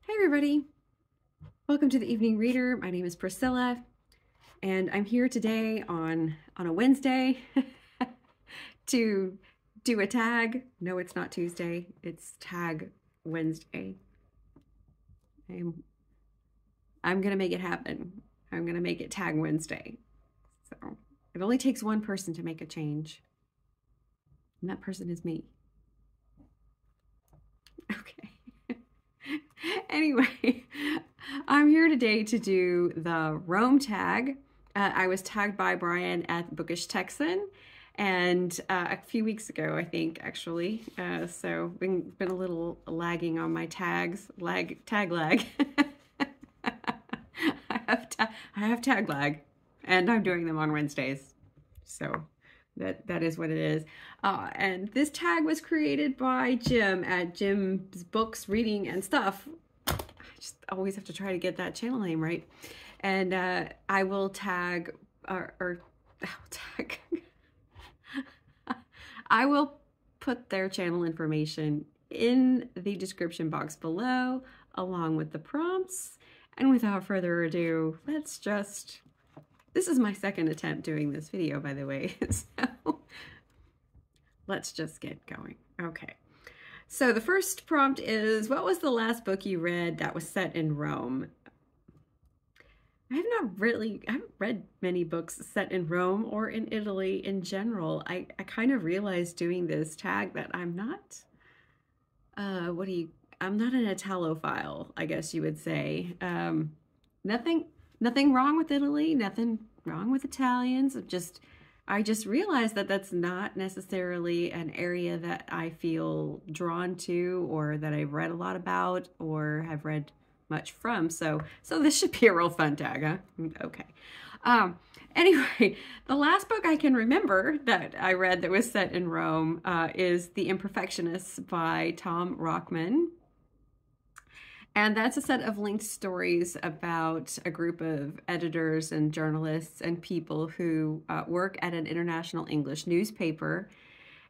Hi everybody, welcome to the Evening Reader. My name is Priscilla and I'm here today on a Wednesday to do a tag. No, it's not Tuesday, it's Tag Wednesday. I'm gonna make it happen. I'm gonna make it Tag Wednesday. So it only takes one person to make a change, and that person is me. Okay. Anyway, I'm here today to do the Rome tag. I was tagged by Brian at Bookish Texan, and a few weeks ago, I think, actually. So been a little lagging on my tags, tag lag. I have tag lag, and I'm doing them on Wednesdays. So that is what it is. And this tag was created by Jim at Jim's Books, Reading, and Stuff. I just always have to try to get that channel name right. And I will tag, I will put their channel information in the description box below, along with the prompts. And without further ado, this is my second attempt doing this video, by the way, so let's just get going. Okay, so the first prompt is, what was the last book you read that was set in Rome? I haven't read many books set in Rome or in Italy in general. I kind of realized doing this tag that I'm not, I'm not an Italophile, I guess you would say. Nothing wrong with Italy, nothing wrong with Italians. I just realized that that's not necessarily an area that I feel drawn to, or that I've read a lot about, or have read much from. So this should be a real fun tag, huh? Okay. Anyway, the last book I can remember that I read that was set in Rome is The Imperfectionists by Tom Rockman. And that's a set of linked stories about a group of editors and journalists and people who work at an international English newspaper.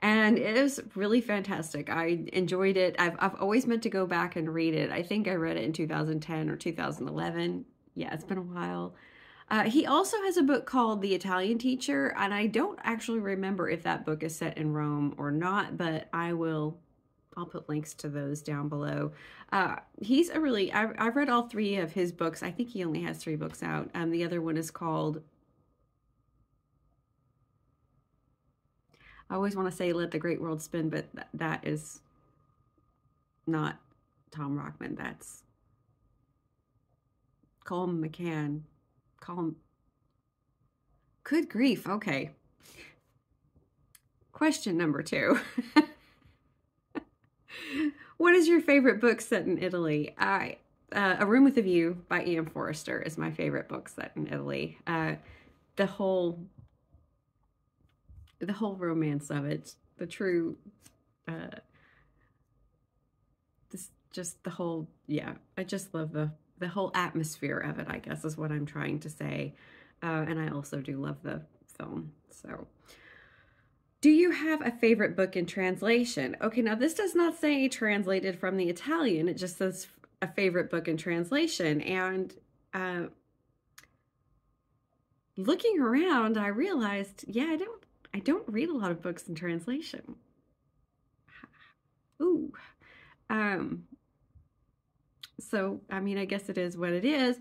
And it is really fantastic. I enjoyed it. I've always meant to go back and read it. I think I read it in 2010 or 2011. Yeah, it's been a while. He also has a book called The Italian Teacher, and I don't actually remember if that book is set in Rome or not, but I'll put links to those down below. He's I've read all three of his books. I think he only has 3 books out. The other one is called, I always want to say Let the Great World Spin, but that is not Tom Rockman. That's Colm McCann. Good grief. Okay. Question number 2. What is your favorite book set in Italy? A Room with a View by E.M. Forster is my favorite book set in Italy. The whole romance of it, the true, just the whole, yeah, I just love the whole atmosphere of it, I guess is what I'm trying to say. And I also do love the film, so. Do you have a favorite book in translation? Okay, now this does not say translated from the Italian. It just says a favorite book in translation. And looking around, I realized, yeah, I don't read a lot of books in translation. Ooh. So, I mean, I guess it is what it is.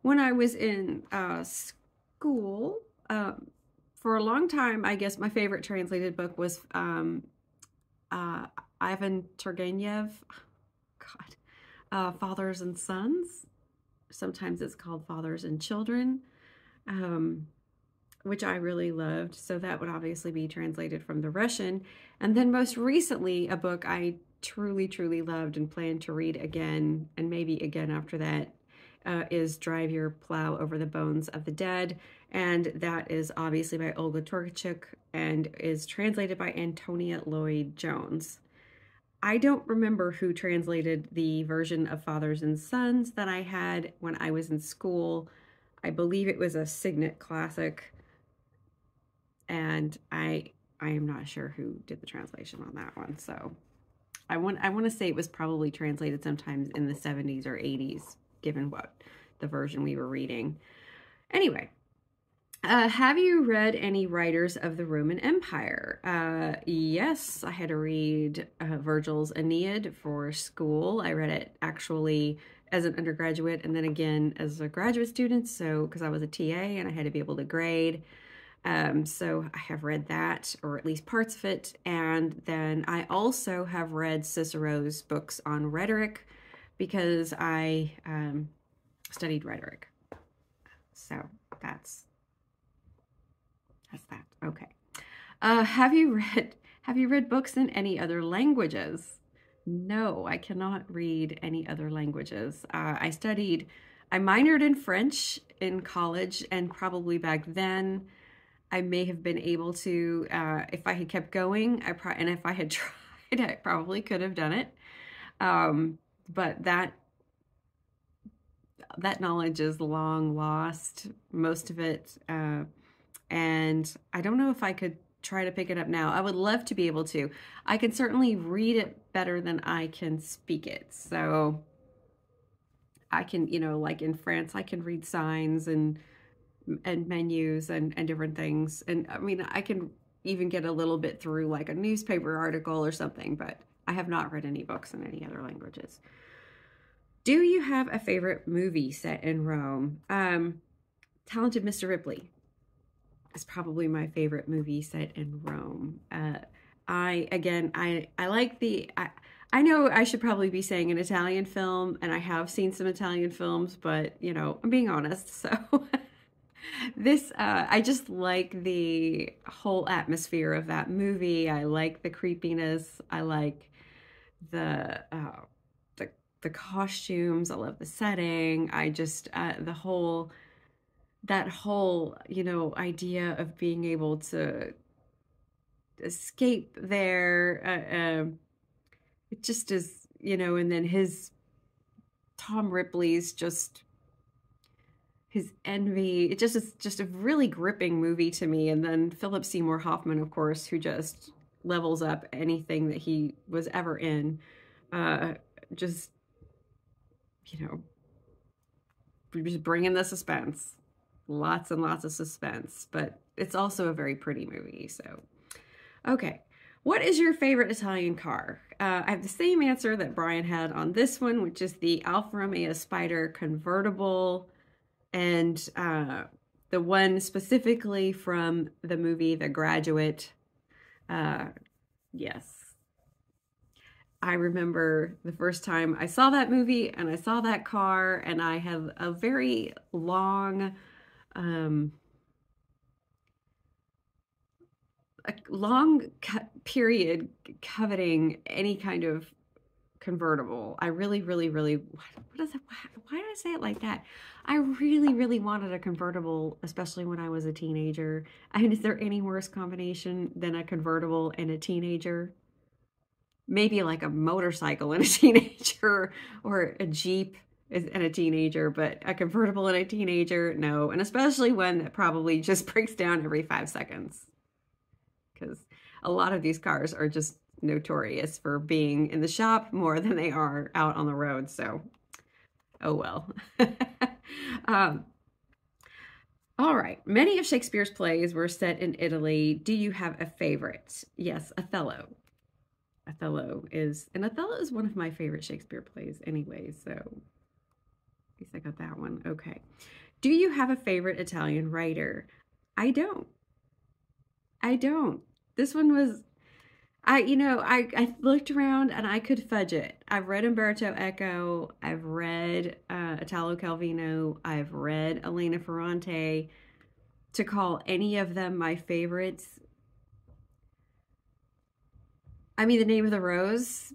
When I was in school, for a long time, I guess my favorite translated book was Ivan Turgenev, Fathers and Sons. Sometimes it's called Fathers and Children, which I really loved. So that would obviously be translated from the Russian. And then most recently, a book I truly, truly loved and plan to read again, and maybe again after that, is Drive Your Plow Over the Bones of the Dead. And that is obviously by Olga Tokarczuk and is translated by Antonia Lloyd-Jones. I don't remember who translated the version of Fathers and Sons that I had when I was in school. I believe it was a Signet Classic, and I am not sure who did the translation on that one. So I want to say it was probably translated sometimes in the 70s or 80s, given what the version we were reading. Anyway, have you read any writers of the Roman Empire? Yes, I had to read Virgil's Aeneid for school. I read it actually as an undergraduate and then again as a graduate student, so because I was a TA and I had to be able to grade. So I have read that, or at least parts of it. And then I also have read Cicero's books on rhetoric because I studied rhetoric. So that's that. Okay. Have you read books in any other languages? No, I cannot read any other languages. I minored in French in college, and probably back then I may have been able to, if I had kept going, and if I had tried, I probably could have done it. But that knowledge is long lost, most of it. And I don't know if I could try to pick it up now. I would love to be able to. I can certainly read it better than I can speak it. So I can, like in France, I can read signs and menus and different things. And I mean, I can even get a little bit through like a newspaper article or something, but I have not read any books in any other languages. Do you have a favorite movie set in Rome? Talented Mr. Ripley is probably my favorite movie set in Rome. I like I know I should probably be saying an Italian film, and I have seen some Italian films, but I'm being honest. So I just like the whole atmosphere of that movie. I like the creepiness. I like the costumes. I love the setting. I just that whole idea of being able to escape there. It just is, and then Tom Ripley's just his envy. It just is just a really gripping movie to me. And then Philip Seymour Hoffman, of course, who just levels up anything that he was ever in. Just bringing the suspense. Lots and lots of suspense, but it's also a very pretty movie. So, okay. What is your favorite Italian car? I have the same answer that Brian had on this one, which is the Alfa Romeo Spider convertible, and the one specifically from the movie The Graduate. Yes. I remember the first time I saw that movie and I saw that car, and I have a very long period coveting any kind of convertible. I really, really, really, what is it? Why did I say it like that? I really, really wanted a convertible, especially when I was a teenager. I mean, is there any worse combination than a convertible and a teenager? Maybe like a motorcycle and a teenager, or a Jeep and a teenager, but a convertible and a teenager, no. And especially one that probably just breaks down every 5 seconds, because a lot of these cars are just notorious for being in the shop more than they are out on the road. So, oh well. All right. Many of Shakespeare's plays were set in Italy. Do you have a favorite? Yes, Othello. Othello is one of my favorite Shakespeare plays anyway, so at least I got that one. Okay. Do you have a favorite Italian writer? I don't. This one was, I looked around and I could fudge it. I've read Umberto Eco. I've read Italo Calvino. I've read Elena Ferrante. To call any of them my favorites, I mean, The Name of the Rose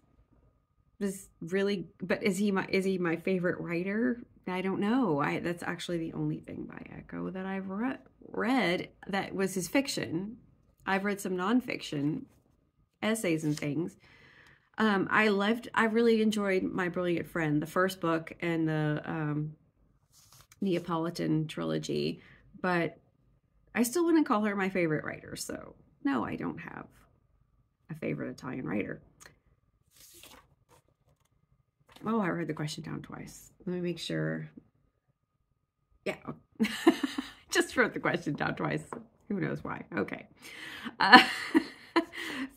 was really, but is he my favorite writer? I don't know. That's actually the only thing by Eco that I've read that was his fiction. I've read some nonfiction essays and things. I really enjoyed My Brilliant Friend, the first book, and the Neapolitan trilogy, but I still wouldn't call her my favorite writer. So no, I don't have a favorite Italian writer. Oh, I read the question down twice. Let me make sure. Yeah. Just wrote the question down twice. Who knows why? Okay. Uh,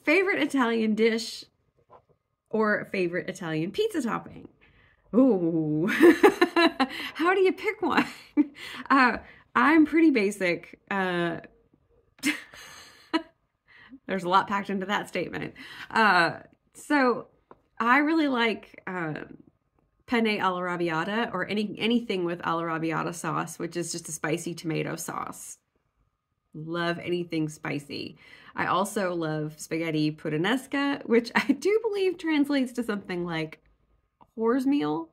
favorite Italian dish or favorite Italian pizza topping? Ooh. How do you pick one? Uh, I'm pretty basic. There's a lot packed into that statement. So I really like penne alla arrabbiata, or anything with alla arrabbiata sauce, which is just a spicy tomato sauce. Love anything spicy. I also love spaghetti puttanesca, which I do believe translates to something like whore's meal.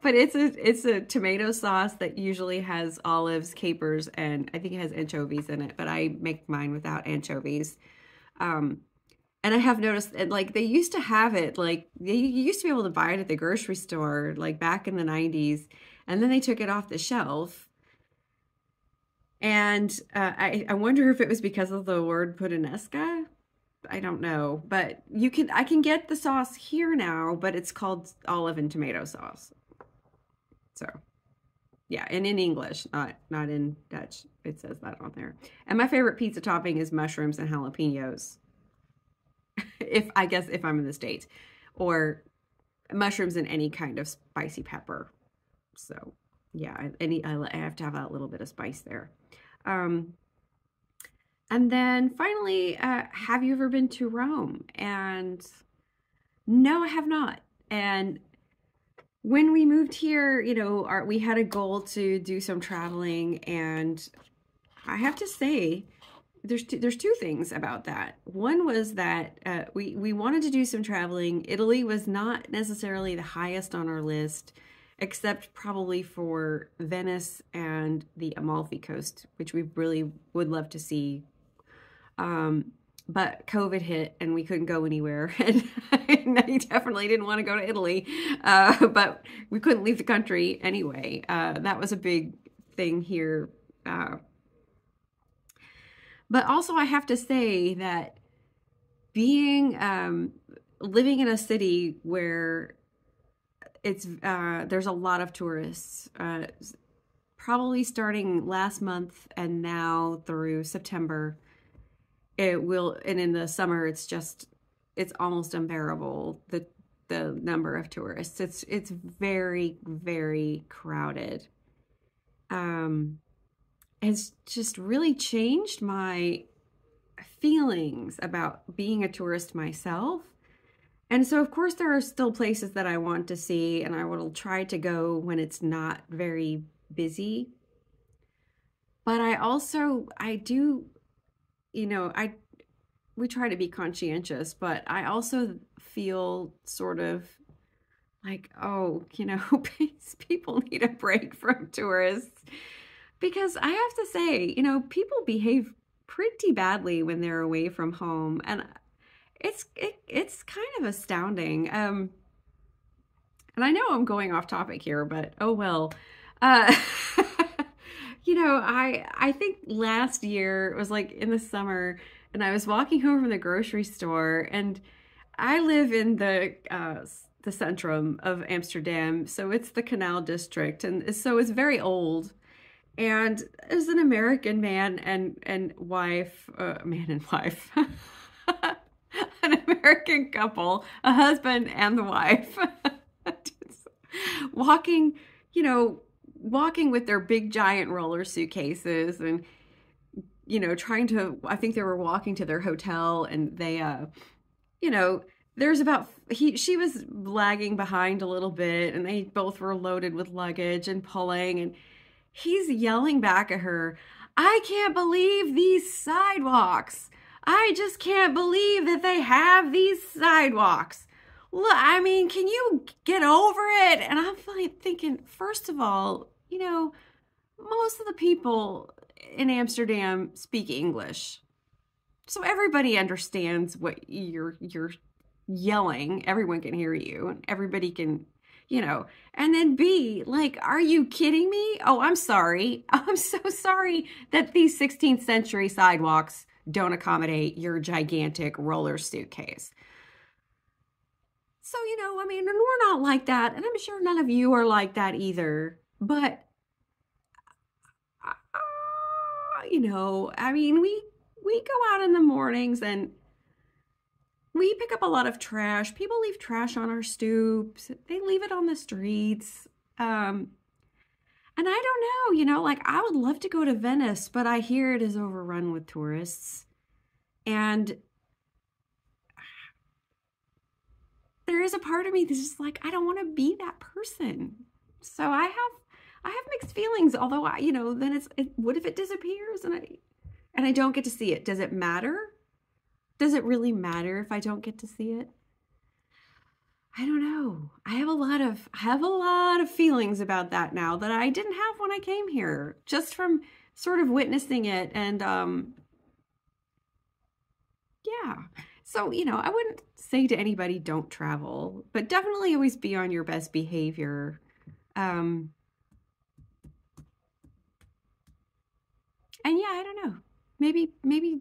But it's a tomato sauce that usually has olives, capers, and I think it has anchovies in it, but I make mine without anchovies. Um, and I have noticed that, like, they used to have it, like, you used to be able to buy it at the grocery store, like back in the 90s, and then they took it off the shelf. And I wonder if it was because of the word puttanesca. I don't know, but I can get the sauce here now, but it's called olive and tomato sauce. So yeah, and in English, not in Dutch. It says that on there. And my favorite pizza topping is mushrooms and jalapenos. If I'm in the States, or mushrooms and any kind of spicy pepper. So yeah, I have to have a little bit of spice there. And then finally, have you ever been to Rome? And no, I have not. And when we moved here, you know, we had a goal to do some traveling, and I have to say, there's two things about that. One was that we wanted to do some traveling. Italy was not necessarily the highest on our list, except probably for Venice and the Amalfi Coast, which we really would love to see. But COVID hit and we couldn't go anywhere. And I definitely didn't want to go to Italy, but we couldn't leave the country anyway. That was a big thing here. But also I have to say that being, living in a city where there's a lot of tourists, probably starting last month and now through September, and in the summer, it's almost unbearable, the number of tourists. It's very, very crowded. It's just really changed my feelings about being a tourist myself. And so, of course, there are still places that I want to see, and I will try to go when it's not very busy. But I do, you know, we try to be conscientious, but I also feel sort of like, oh, you know, people need a break from tourists. Because I have to say, you know, people behave pretty badly when they're away from home, and it's kind of astounding. And I know I'm going off topic here, but oh well. You know, I think last year it was like in the summer, and I was walking home from the grocery store, and I live in the centrum of Amsterdam, so it's the Canal District, and so it's very old. And there's an American man and wife, man and wife, an American couple, a husband and the wife, walking, you know, walking with their big giant roller suitcases, and, you know, I think they were walking to their hotel, and they, you know, she was lagging behind a little bit, and they both were loaded with luggage and pulling, and he's yelling back at her, "I can't believe these sidewalks. I just can't believe that they have these sidewalks. Look, I mean, can you get over it?" And I'm thinking, first of all, you know, most of the people in Amsterdam speak English. So everybody understands what you're yelling. Everyone can hear you, and everybody can, you know. And then B, like, are you kidding me? Oh, I'm sorry. I'm so sorry that these 16th century sidewalks don't accommodate your gigantic roller suitcase. So, I mean, and we're not like that, and I'm sure none of you are like that either. But, I mean, we go out in the mornings and we pick up a lot of trash. People leave trash on our stoops. They leave it on the streets. And I don't know, like I would love to go to Venice, but I hear it is overrun with tourists. And there is a part of me that's just like, I don't want to be that person. So I have mixed feelings, although then what if it disappears and I don't get to see it? Does it matter? Does it really matter if I don't get to see it? I don't know. I have a lot of feelings about that now that I didn't have when I came here, just from sort of witnessing it. And yeah. So, I wouldn't say to anybody don't travel, but definitely always be on your best behavior. And yeah, I don't know. Maybe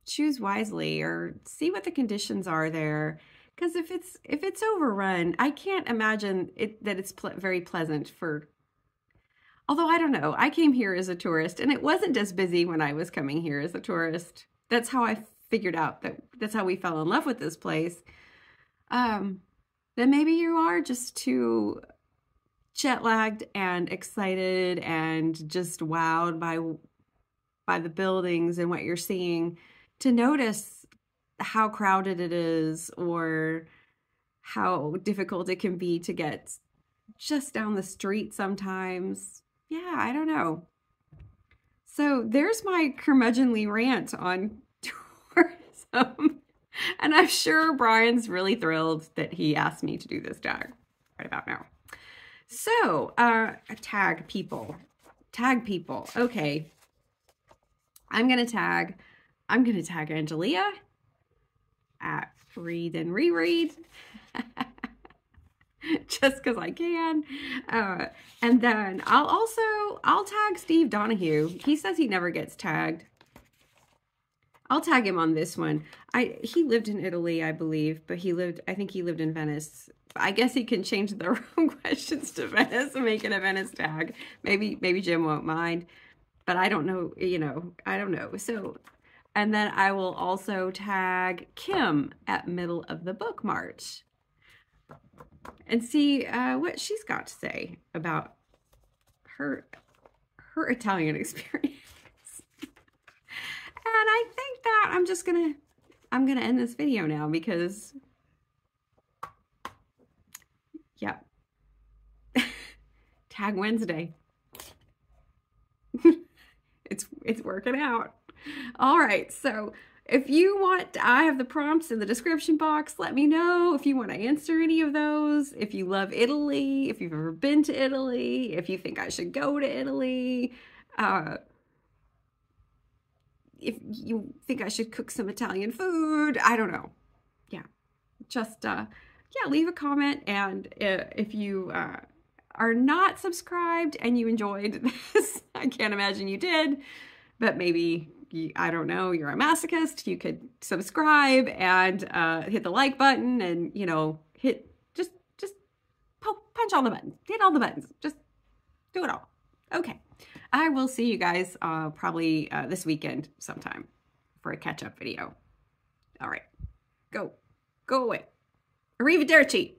choose wisely or see what the conditions are there. Because if it's overrun, I can't imagine that it's very pleasant for. Although I don't know, I came here as a tourist, and it wasn't as busy when I was coming here as a tourist. That's how I figured out that's how we fell in love with this place. Then maybe you are just too jet lagged and excited and just wowed by the buildings and what you're seeing to notice how crowded it is or how difficult it can be to get just down the street sometimes. Yeah, I don't know. So there's my curmudgeonly rant on tourism. And I'm sure Brian's really thrilled that he asked me to do this tag right about now. So, tag people. Okay. I'm going to tag Angelia at Read and Reread. Just because I can. And then I'll tag Steve Donahue. He says he never gets tagged. I'll tag him on this one. He lived in Italy, I believe, but I think he lived in Venice. I guess he can change the wrong questions to Venice and make it a Venice tag. Maybe Jim won't mind, but I don't know, I don't know. So, and then I will also tag Kim at Middle of the Book March and see what she's got to say about her Italian experience. And I think that I'm gonna end this video now because, yeah, Tag Wednesday. It's working out. All right, so if you want, I have the prompts in the description box. Let me know if you want to answer any of those. If you love Italy, if you've ever been to Italy, if you think I should go to Italy, if you think I should cook some Italian food, I don't know. Yeah, just, yeah, leave a comment. And if you are not subscribed and you enjoyed this, I can't imagine you did, but maybe, I don't know, you're a masochist, you could subscribe and hit the like button and, just punch all the buttons, hit all the buttons, just do it all. Okay. I will see you guys probably this weekend sometime for a catch-up video. All right. Go away. Arrivederci.